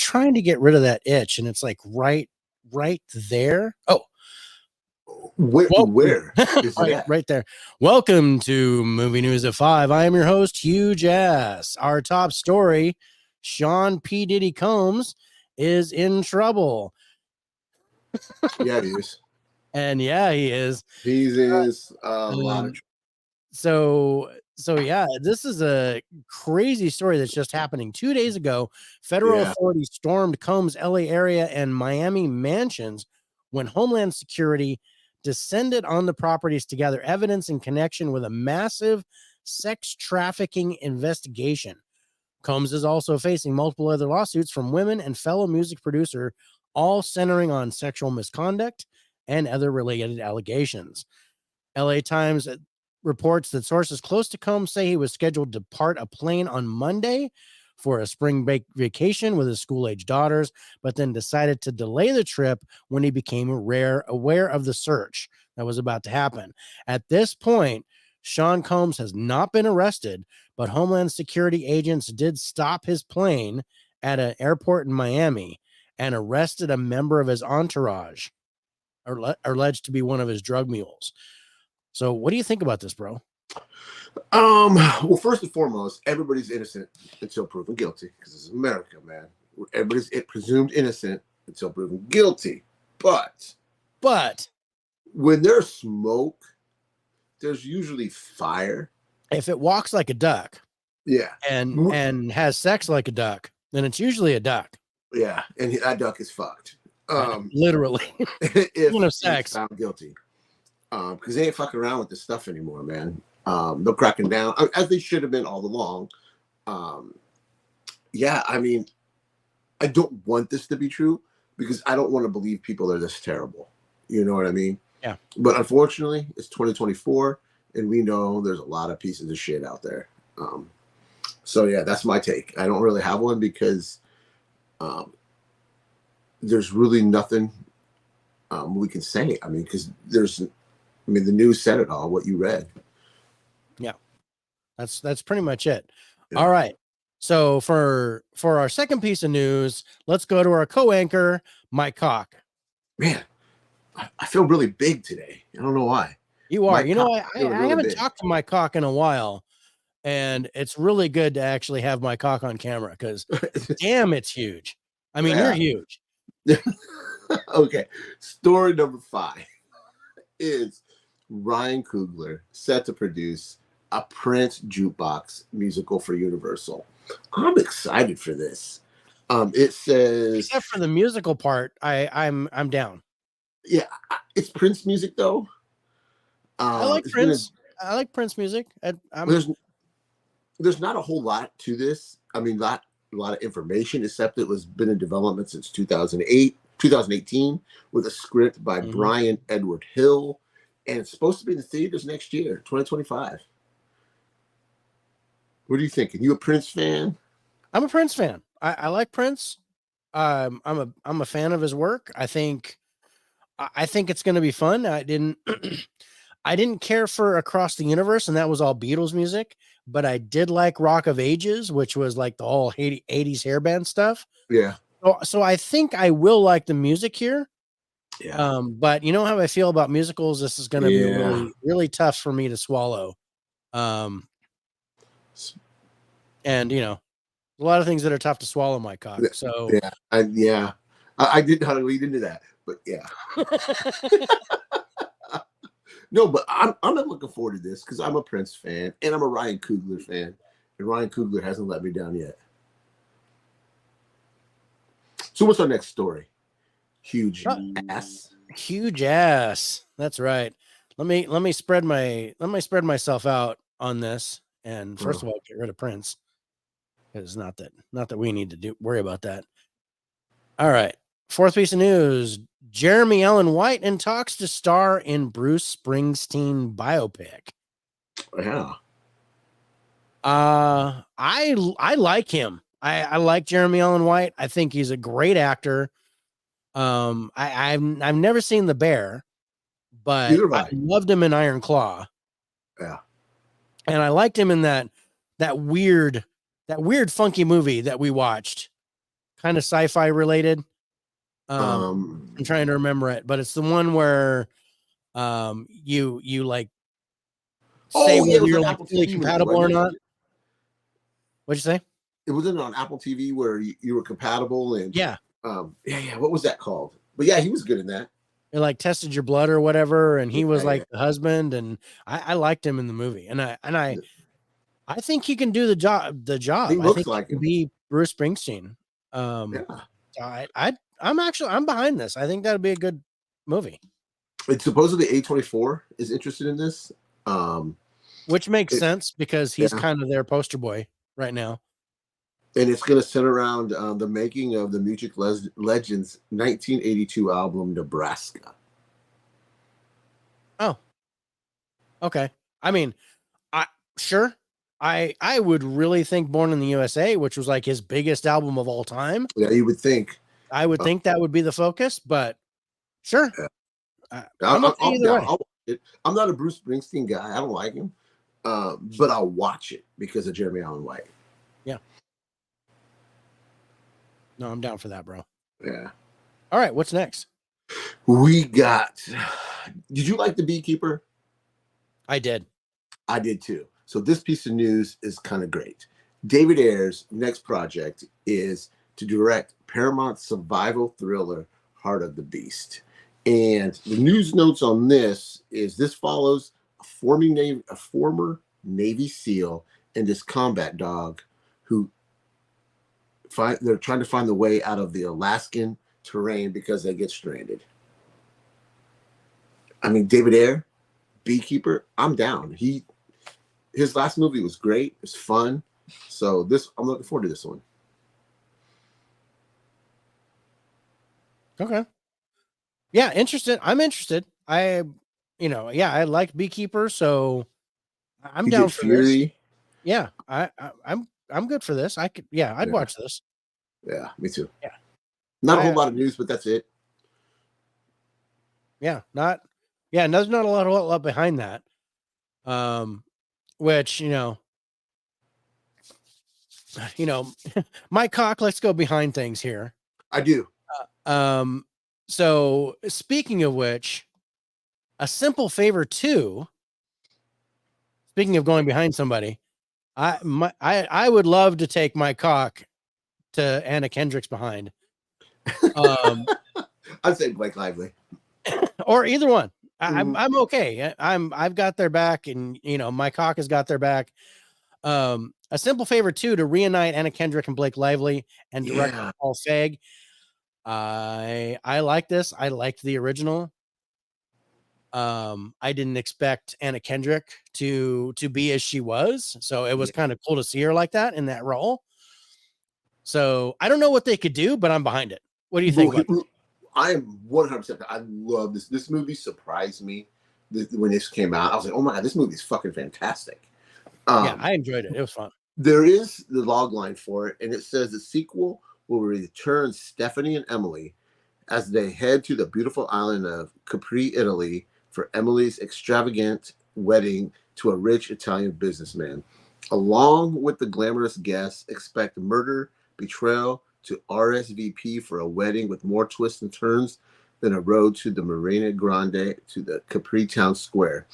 trying to get rid of that itch, and it's like right there. Oh, Where is it at? Right there. Welcome to Movie News at 5. I am your host, Huge Ass. Our top story, Sean P. Diddy Combs is in trouble. Yeah, he is. And yeah, he is. He's in a lot of trouble. So yeah, this is a crazy story that's just happening. 2 days ago, federal authorities stormed Combs' LA area and Miami mansions when Homeland Security descended on the properties to gather evidence in connection with a massive sex trafficking investigation. Combs is also facing multiple other lawsuits from women and fellow music producer, all centering on sexual misconduct and other related allegations. LA Times reports that sources close to Combs say he was scheduled to depart a plane on Monday for a spring break vacation with his school-age daughters, but then decided to delay the trip when he became aware of the search that was about to happen. At this point, Sean Combs has not been arrested, but Homeland Security agents did stop his plane at an airport in Miami and arrested a member of his entourage, alleged to be one of his drug mules. So what do you think about this, bro? Well, first and foremost, everybody's innocent until proven guilty, because it's America, man. Everybody's presumed innocent until proven guilty. But when there's smoke, there's usually fire. If it walks like a duck, and has sex like a duck, then it's usually a duck. Yeah, and that duck is fucked. Literally. If sex, found guilty. Because they ain't fucking around with this stuff anymore, man. They're cracking down as they should have been all along. Yeah, I mean, I don't want this to be true because I don't want to believe people are this terrible. You know what I mean? Yeah. But unfortunately, it's 2024, and we know there's a lot of pieces of shit out there. So yeah, that's my take. I don't really have one because there's really nothing we can say. I mean, because the news said it all, what you read. Yeah. That's pretty much it. Yeah. All right. So for our second piece of news, let's go to our co-anchor, Mike Cock. Man, I feel really big today. I don't know why. You are. I haven't talked to Mike Cock in a while, and it's really good to actually have Mike Cock on camera because damn, it's huge. I mean, you're huge. Okay. Story number 5 is Ryan Coogler set to produce a Prince jukebox musical for Universal. I'm excited for this. It says, except for the musical part, I'm down. Yeah, it's Prince music though. I like Prince. I like Prince music. There's not a whole lot to this. I mean, a lot of information, except it was been in development since 2018 with a script by Brian Edward Hill, and it's supposed to be in the theaters next year, 2025. What are you thinking? You a Prince fan? I'm a Prince fan. I like Prince. I'm a fan of his work. I think it's going to be fun. I didn't care for Across the Universe, and that was all Beatles music, but I did like Rock of Ages, which was like the whole 80s hairband stuff. Yeah. So I think I will like the music here. Yeah. But you know how I feel about musicals. This is going to be really, really tough for me to swallow. And a lot of things that are tough to swallow, my Cock. So I didn't know how to lead into that, but yeah. No, but I'm not looking forward to this because I'm a Prince fan and I'm a Ryan Coogler fan, and Ryan Coogler hasn't let me down yet. So what's our next story? Huge ass. Huge ass. That's right. Let me spread myself out on this. And first of all, get rid of Prince. It's not that we need to worry about that. All right. Fourth piece of news. Jeremy Allen White in talks to star in Bruce Springsteen biopic. Yeah. I like him. I like Jeremy Allen White. I think he's a great actor. I've never seen The Bear, but I loved him in Iron Claw. Yeah. And I liked him in that weird funky movie that we watched kind of sci-fi related. Um, I'm trying to remember it, but it's the one where you like say oh yeah, it whether was you're an like Apple fully TV movie, compatible or wasn't it? not. What'd you say? It wasn't on Apple TV where you were compatible and Yeah. yeah. What was that called? But yeah, he was good in that. It like tested your blood or whatever, and he was Yeah, like the husband, and I liked him in the movie, and I think he can do the job. he I looks think he like can him. be Bruce Springsteen. Um, Yeah, so I'm behind this. I think that'd be a good movie, it's supposedly A24 is interested in this. Um, which makes it, sense because he's yeah, kind of their poster boy right now. and it's going to center around the making of the Music Legends 1982 album Nebraska. Oh, okay. I mean, I sure. I would really think Born in the USA, which was like his biggest album of all time. Yeah, you would think. I would think that would be the focus, but sure. Yeah, I'm okay I'm either down. way. I'm not a Bruce Springsteen guy. I don't like him, but I'll watch it because of Jeremy Allen White. Yeah. No, I'm down for that, bro. Yeah. All right, what's next? We got. Did you like The Beekeeper? I did. I did too. So this piece of news is kind of great. David Ayer's next project is to direct Paramount's survival thriller Heart of the Beast. And the news notes on this follows a former Navy SEAL and his combat dog who they're trying to find the way out of the Alaskan terrain because they get stranded. I mean, David Ayer, Beekeeper, I'm down. His last movie was great. It's fun. So I'm looking forward to this one. Okay. Yeah, interested. I'm interested. I like Beekeeper, so I'm He down did for this. Fury. Yeah, I'm good for this. I'd Yeah, watch this. yeah, me too. Yeah. Not a whole lot of news, but that's it. Yeah, there's not a lot behind that. Which, my cock, let's go behind things here. I do. So speaking of which, A Simple Favor 2, speaking of going behind somebody, I would love to take my cock to Anna Kendrick's behind. I'd say Blake Lively. Or either one. Mhm. I'm okay. I've got their back, and my cock has got their back. A Simple Favor 2 to reunite Anna Kendrick and Blake Lively and director Yeah. Paul Feig. I like this. I liked the original. I didn't expect Anna Kendrick to be as she was, so it was kind of cool to see her like that in that role. So I don't know what they could do, but I'm behind it. What do you think? I am 100%. I love this. This movie surprised me when this came out. I was like, oh my God, this movie is fucking fantastic. Yeah, I enjoyed it. It was fun. There is the log line for it, and it says the sequel will return Stephanie and Emily as they head to the beautiful island of Capri, Italy, for Emily's extravagant wedding to a rich Italian businessman. Along with the glamorous guests, expect murder, betrayal, to RSVP for a wedding with more twists and turns than a road to the Marina Grande to the Capri Town Square.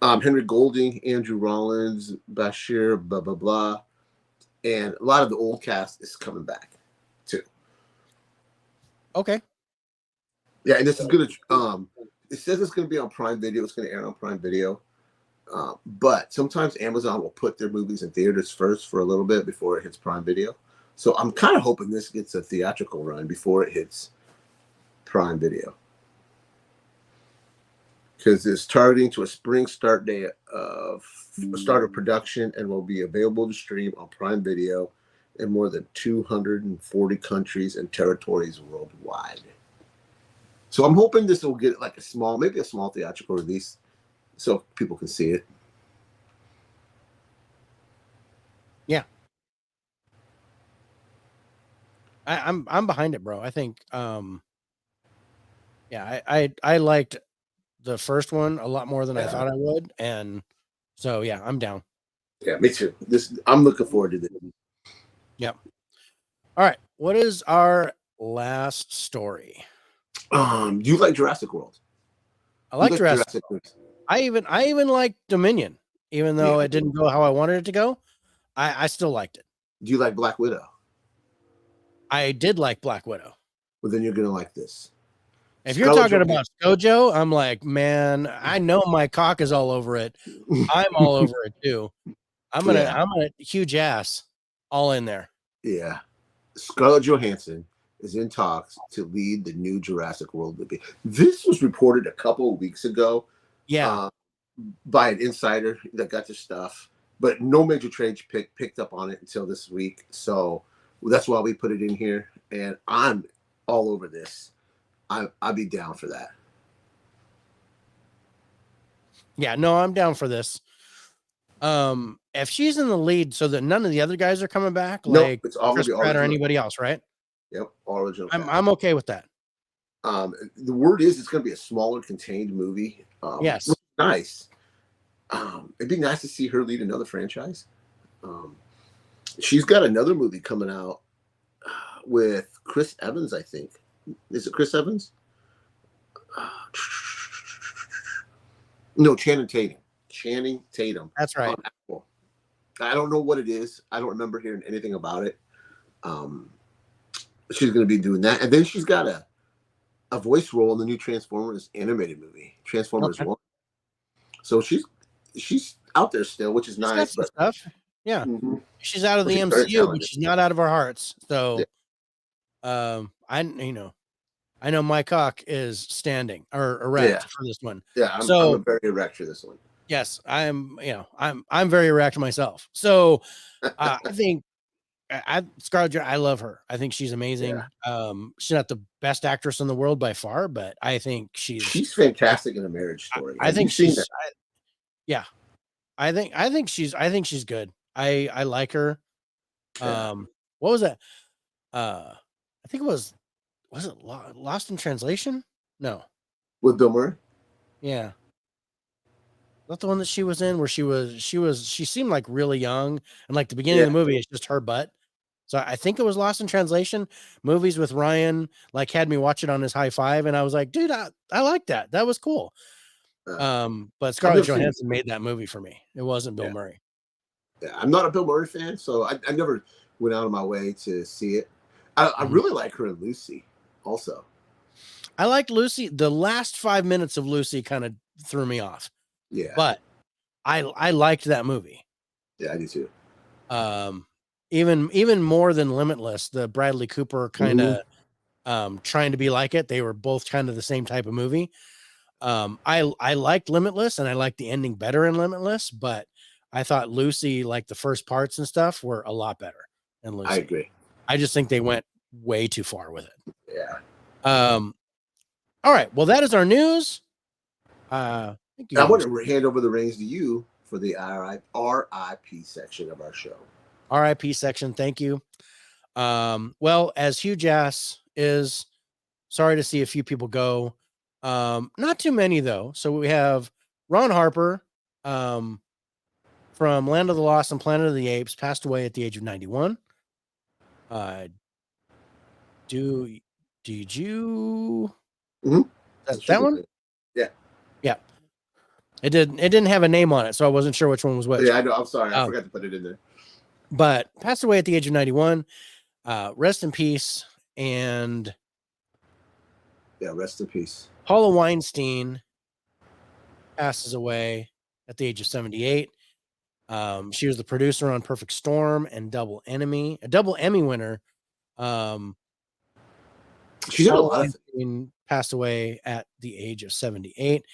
Henry Golding, Andrew Rollins, Bashir, blah, blah, blah. And a lot of the old cast is coming back too. Okay. Yeah, and this is going to, it says it's going to be on Prime Video. It's going to air on Prime Video. But sometimes Amazon will put their movies in theaters first for a little bit before it hits Prime Video. So I'm kind of hoping this gets a theatrical run before it hits Prime Video. Because it's targeting to a spring start of production and will be available to stream on Prime Video in more than 240 countries and territories worldwide. So I'm hoping this will get like maybe a small theatrical release so people can see it. Yeah. I'm behind it, bro. I think I liked the first one a lot more than I thought I would, and so yeah, I'm down. Yeah, me too. I'm looking forward to this. Yep. All right, what is our last story? You like Jurassic World? I You like like Jurassic Jurassic World. World? I even like Dominion, even Yeah. though it didn't go how I wanted it to go. I still liked it. Do you like Black Widow? I did like Black Widow. Well, then you're gonna like this. If you're Scarlett talking about SoJo, I'm like, man, I know my cock is all over it. I'm all over it too. I'm a huge ass all in there. Yeah. Scarlett Johansson is in talks to lead the new Jurassic World movie. This was reported a couple of weeks ago. Yeah. By an insider that got their stuff, but no major trade picked up on it until this week. So that's why we put it in here, and I'm all over this. I'd be down for that. Yeah, no, I'm down for this. If she's in the lead, so that none of the other guys are coming back, Nope, like it's all gonna Chris be Pratt or original. anybody else, right? Yep, all original. I'm okay with that. The word is it's going to be a smaller, contained movie. Yes, nice. It'd be nice to see her lead another franchise. She's got another movie coming out with Chris Evans, I think. Is it Chris Evans? No, Channing Tatum. Channing Tatum. that's right. I don't know what it is. I don't remember hearing anything about it. She's going to be doing that, and then she's got a voice role in the new Transformers animated movie, Transformers 1. So she's out there still, which is nice. But stuff. Yeah. Mm-hmm. She's out of the MCU, but she's not out of our hearts. So I know my cock is standing or erect for this one. Yeah, I'm very erect for this one. Yes, I'm very erect myself. So I think Scarlett, I love her. I think she's amazing. Yeah. She's not the best actress in the world by far, but I think she's fantastic in A Marriage Story. I think she's I think she's good. I like her. What was that? I think it was it Lost in Translation? No. With Bill Murray? Yeah. Not the one that she was in where she seemed like really young, and like the beginning of the movie, it's just her butt. So I think it was Lost in Translation. Movies with Ryan like had me watch it on his high five, and I was like, dude, I like that. That was cool. But Scarlett Johansson made that movie for me. It wasn't Bill Murray. Yeah, I'm not a Bill Murray fan, so I never went out of my way to see it. I really like her in Lucy also. I liked Lucy. The last 5 minutes of Lucy kind of threw me off. Yeah. But I liked that movie. Yeah, I do too. Even more than Limitless, the Bradley Cooper kind of trying to be like it. They were both kind of the same type of movie. I liked Limitless, and I liked the ending better in Limitless, but I thought Lucy, like the first parts and stuff, were a lot better than Lucy. I agree. I just think they went way too far with it. Yeah. All right. Well, that is our news. I want to hand over the reins to you for the RIP section of our show. RIP section. Thank you. Well, as huge ass is, sorry to see a few people go. Not too many though. So we have Ron Harper, from Land of the Lost and Planet of the Apes, passed away at the age of 91. Did you? That one? Yeah. Yeah. It didn't have a name on it, so I wasn't sure which one was which. Yeah, I know. I'm sorry. I forgot to put it in there. But passed away at the age of 91. Rest in peace. And yeah, rest in peace. Paula Weinstein passes away at the age of 78. She was the producer on Perfect Storm and Double Enemy, a double Emmy winner. She's done a lot of things. Passed away at the age of 78.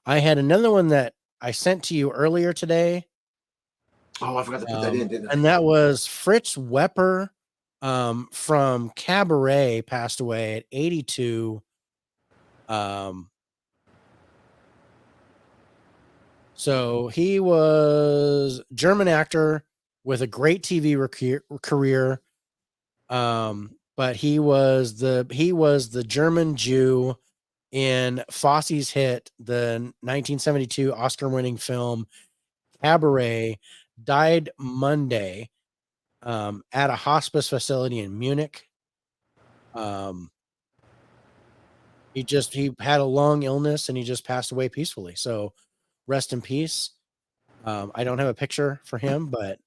I had another one that I sent to you earlier today. Oh, I forgot to put that in, didn't I? And that was Fritz Wepper, from Cabaret, passed away at 82. So he was a German actor with a great TV career. But he was the German Jew in Fosse's hit, the 1972 Oscar-winning film Cabaret. Died Monday at a hospice facility in Munich. Um, he had a long illness and he just passed away peacefully. So rest in peace. I don't have a picture for him, but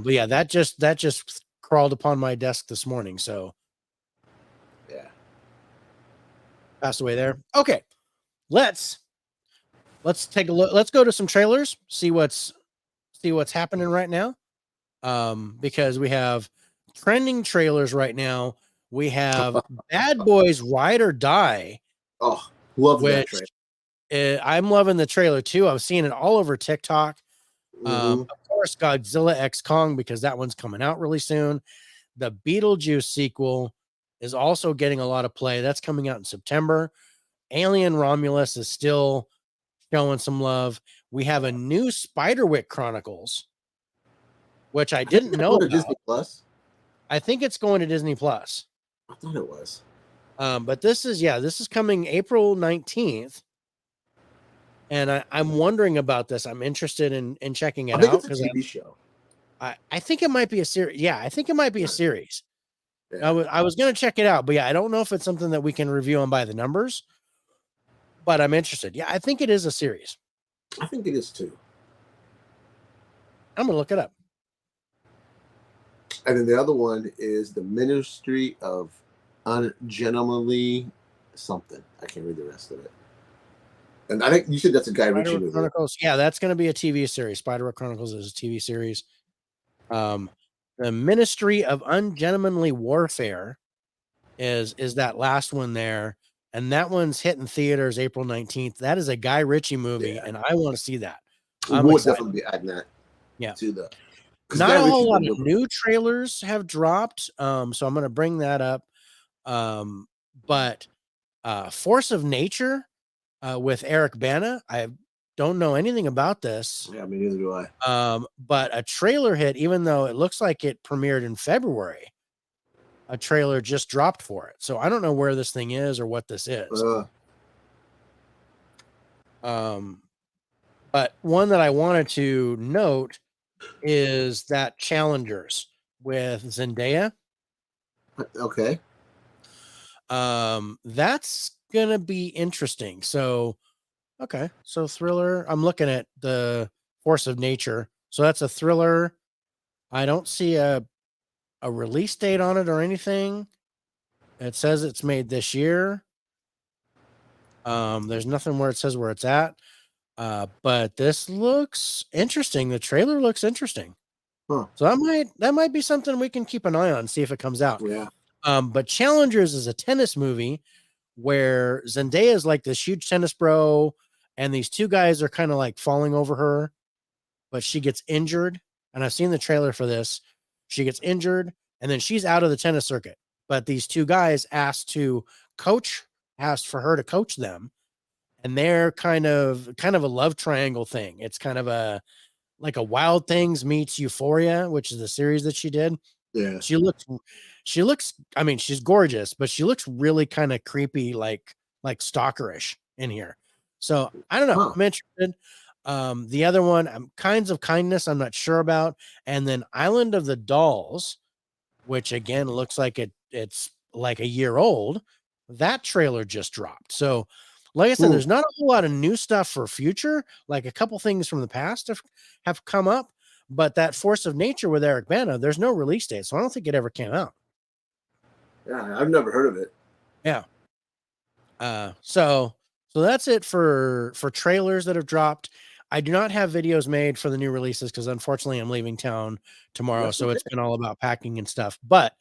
yeah, that just crawled upon my desk this morning. So Yeah. passed away there. Okay, let's take a look. Let's go to some trailers. See what's happening right now. Because we have trending trailers right now. We have Bad Boys Ride or Die. Oh, love that which trailer. I'm loving the trailer too. I'm seeing it all over TikTok. Mm-hmm. Of course, Godzilla X Kong, because that one's coming out really soon. The Beetlejuice sequel is also getting a lot of play. That's coming out in September. Alien Romulus is still showing some love. We have a new Spiderwick Chronicles, which I didn't know about. Disney Plus. I think it's going to Disney Plus. I thought it was. But this is coming April 19th. And I'm wondering about this. I'm interested in checking it out. I think it's a TV show. I think it might be a series. Yeah, I think it might be a series. Yeah. I was going to check it out, but yeah, I don't know if it's something that we can review on by the numbers, but I'm interested. Yeah, I think it is a series. I think it is too. I'm going to look it up. And then the other one is the Ministry of Ungentlemanly something. I can't read the rest of it. And I think you said that's a Guy Ritchie movie. Chronicles. Yeah, that's going to be a TV series. Spiderwick Chronicles is a TV series. The Ministry of Ungentlemanly Warfare is that last one there, and that one's hitting theaters April 19th. That is a Guy Ritchie movie, and I want to see that. We'll definitely be adding that. Yeah. To the not Guy a whole lot of new trailers have dropped, so I'm going to bring that up. But Force of Nature with Eric Bana, I don't know anything about this. Yeah, me neither do I. But a trailer hit, even though it looks like it premiered in February. A trailer just dropped for it, so I don't know where this thing is or what this is. But one that I wanted to note is that Challengers with Zendaya. Okay. That's gonna be interesting. So, okay, so thriller. I'm looking at the Force of Nature, so that's a thriller. I don't see a release date on it or anything. It says it's made this year. There's nothing where it says where it's at. But this looks interesting. The trailer looks interesting. Huh. So that might be something we can keep an eye on, see if it comes out. Yeah. But Challengers is a tennis movie where Zendaya is like this huge tennis bro, and these two guys are kind of like falling over her, but she gets injured. And I've seen the trailer for this. She gets injured, and then she's out of the tennis circuit. But these two guys asked for her to coach them. And they're kind of a love triangle thing. It's kind of like a Wild Things meets Euphoria, which is the series that she did. Yeah. She looks, I mean, she's gorgeous, but she looks really kind of creepy, like stalkerish in here. So I don't know. Huh. I'm interested. The other one, Kinds of Kindness, I'm not sure about. And then Island of the Dolls, which again looks like it's like a year old. That trailer just dropped. So like I said, there's not a whole lot of new stuff for future. Like a couple things from the past have come up, but that Force of Nature with Eric Bana, there's no release date, so I don't think it ever came out. Yeah, I've never heard of it. Yeah. So that's it for trailers that have dropped. I do not have videos made for the new releases because unfortunately I'm leaving town tomorrow, so it's been all about packing and stuff. But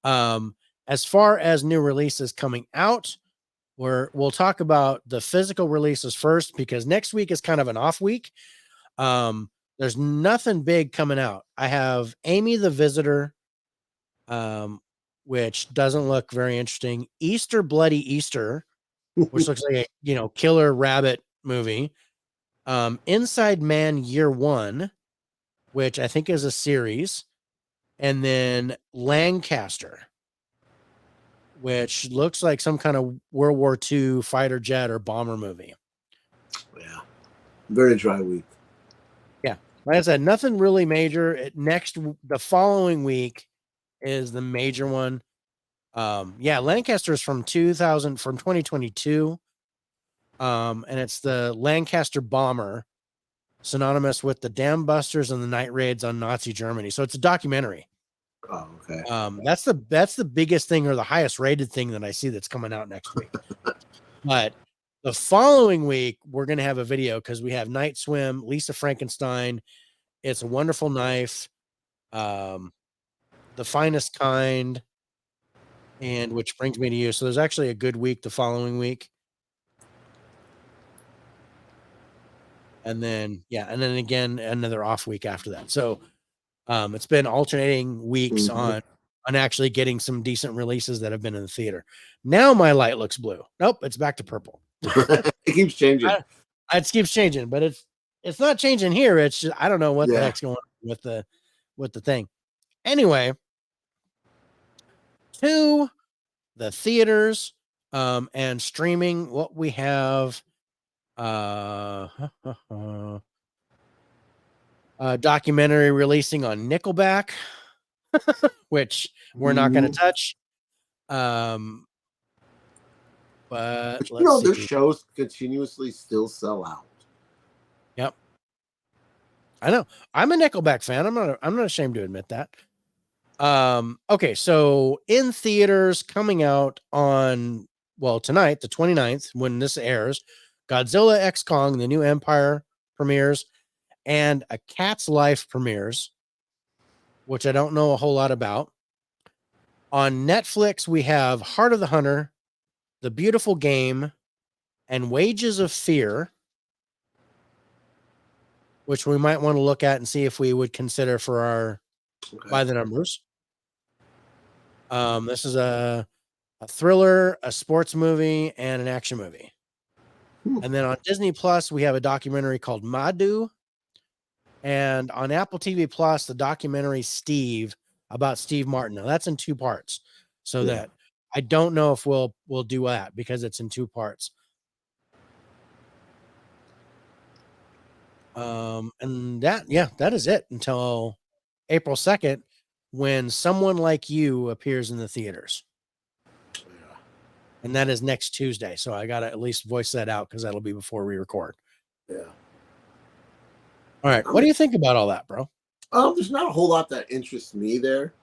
as far as new releases coming out, we'll talk about the physical releases first because next week is kind of an off week. There's nothing big coming out. I have Amy the Visitor, which doesn't look very interesting. Easter Bloody Easter, which looks like a killer rabbit movie. Inside Man Year One, which I think is a series, and then Lancaster, which looks like some kind of World War II fighter jet or bomber movie. Yeah. Very dry week. Yeah. Like I said, nothing really major. The following week is the major one. Yeah, Lancaster's from 2022. And it's the Lancaster bomber, synonymous with the dam busters and the night raids on Nazi Germany. So it's a documentary. Oh, okay. That's the biggest thing, or the highest rated thing that I see that's coming out next week. But the following week, we're going to have a video because we have Night Swim, Lisa Frankenstein, It's a Wonderful Knife, The Finest Kind, and Which Brings Me to You. So there's actually a good week the following week. And then, and then again, another off week after that. So it's been alternating weeks on actually getting some decent releases that have been in the theater. Now my light looks blue. Nope, it's back to purple. It keeps changing. It keeps changing, but it's not changing here. It's just I don't know what the heck's going on with the thing. Anyway, to the theaters and streaming, what we have documentary releasing on Nickelback, which we're not going to touch. But let's see. Their shows continuously still sell out. Yep. I know. I'm a Nickelback fan. I'm not ashamed to admit that. Okay, so in theaters coming out on tonight, the 29th, when this airs, Godzilla X Kong, the new Empire premieres, and A Cat's Life premieres, which I don't know a whole lot about. On Netflix, we have Heart of the Hunter, The Beautiful Game, and Wages of Fear, which we might want to look at and see if we would consider for our by the numbers. This is a thriller, a sports movie, and an action movie. And then on Disney Plus, we have a documentary called Madhu. And on Apple TV Plus, the documentary Steve, about Steve Martin. Now that's in 2 parts. So that I don't know if we'll do that because it's in 2 parts. And that is it until April 2nd, when Someone Like You appears in the theaters. And that is next Tuesday. So I got to at least voice that out because that'll be before we record. Yeah. All right. What do you think about all that, bro? There's not a whole lot that interests me there.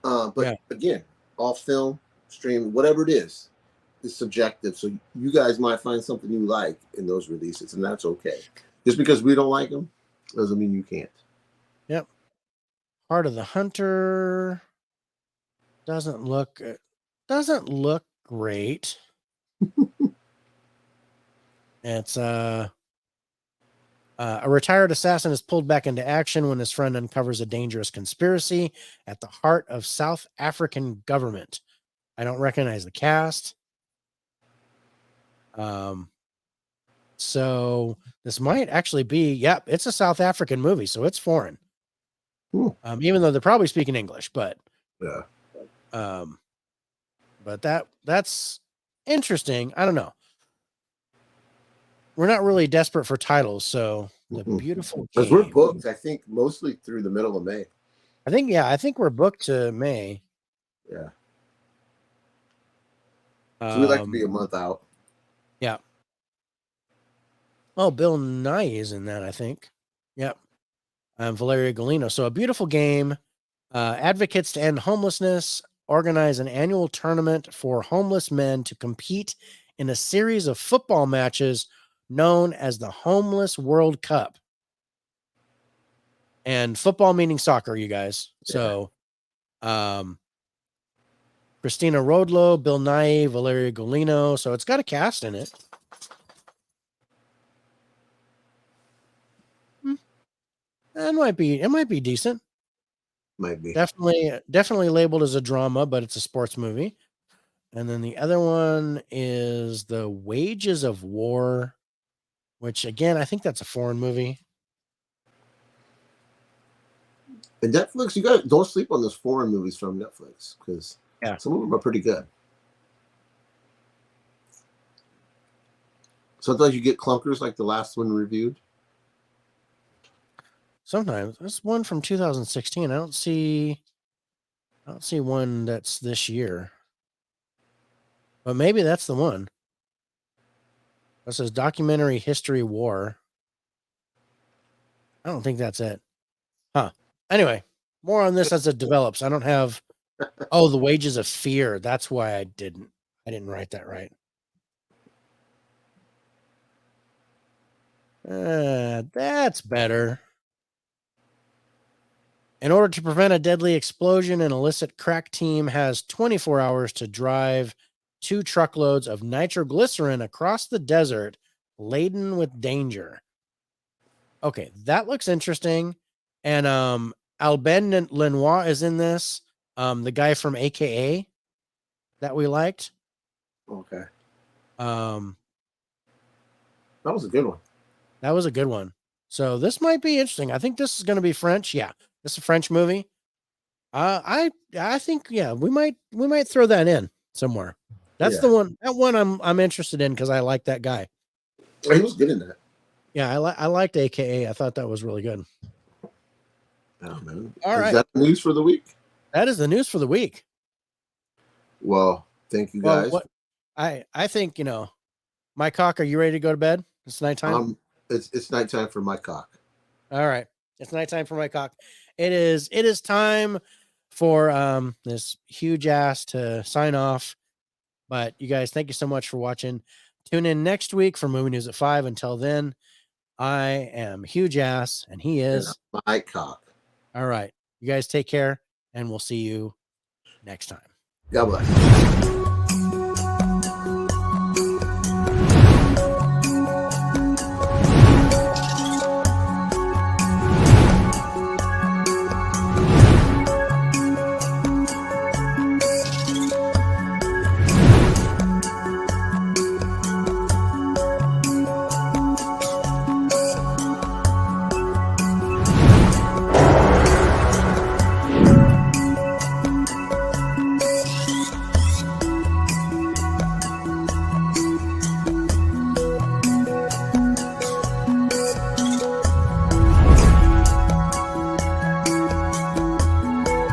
But again, off film, stream, whatever it is subjective. So you guys might find something you like in those releases, and that's okay. Just because we don't like them doesn't mean you can't. Yep. Heart of the Hunter doesn't look great. It's a retired assassin is pulled back into action when his friend uncovers a dangerous conspiracy at the heart of South African government. I don't recognize the cast. So this might actually be, it's a South African movie, so it's foreign. Even though they're probably speaking English, but that's interesting. I don't know. We're not really desperate for titles, so The Beautiful Game. Because we're booked, I think, mostly through the middle of May. I think we're booked to May. Yeah. So we like to be a month out. Yeah. Oh, Bill Nye is in that, I think. Yep. Valeria Golino. So A Beautiful Game. Advocates to End Homelessness organize an annual tournament for homeless men to compete in a series of football matches known as the Homeless World Cup. And football meaning soccer, you guys. Yeah. So Christina Rodlo, Bill Nye, Valeria Golino. So it's got a cast in it. It might be decent. Might be. Definitely labeled as a drama, but it's a sports movie. And then the other one is The Wages of War, which again, I think that's a foreign movie. And Netflix, you guys don't sleep on those foreign movies from Netflix because some of them are pretty good. Sometimes you get clunkers like the last one reviewed. Sometimes. There's one from 2016. I don't see one that's this year. But maybe that's the one. This says documentary history war. I don't think that's it. Huh. Anyway, more on this as it develops. I don't have. Oh, the wages of fear. That's why I didn't write that right. That's better. In order to prevent a deadly explosion, an illicit crack team has 24 hours to drive 2 truckloads of nitroglycerin across the desert laden with danger. Okay, that looks interesting. And Alben Lenoir is in this. The guy from AKA that we liked. Okay. That was a good one. That was a good one. So this might be interesting. I think this is going to be French. Yeah, this is a French movie. I think we might throw that in somewhere. That's the one. That one I'm interested in because I like that guy. He was good in that. Yeah, I liked AKA. I thought that was really good. Oh man! All right. Is that the news for the week? That is the news for the week. Well, thank you guys. I think my cock. Are you ready to go to bed? It's nighttime. It's nighttime for my cock. All right, it's nighttime for my cock. It is time for this huge ass to sign off. But you guys, thank you so much for watching. Tune in next week for Movie News at 5. Until then, I am huge ass and he is my cock. All right. You guys take care and we'll see you next time. God bless.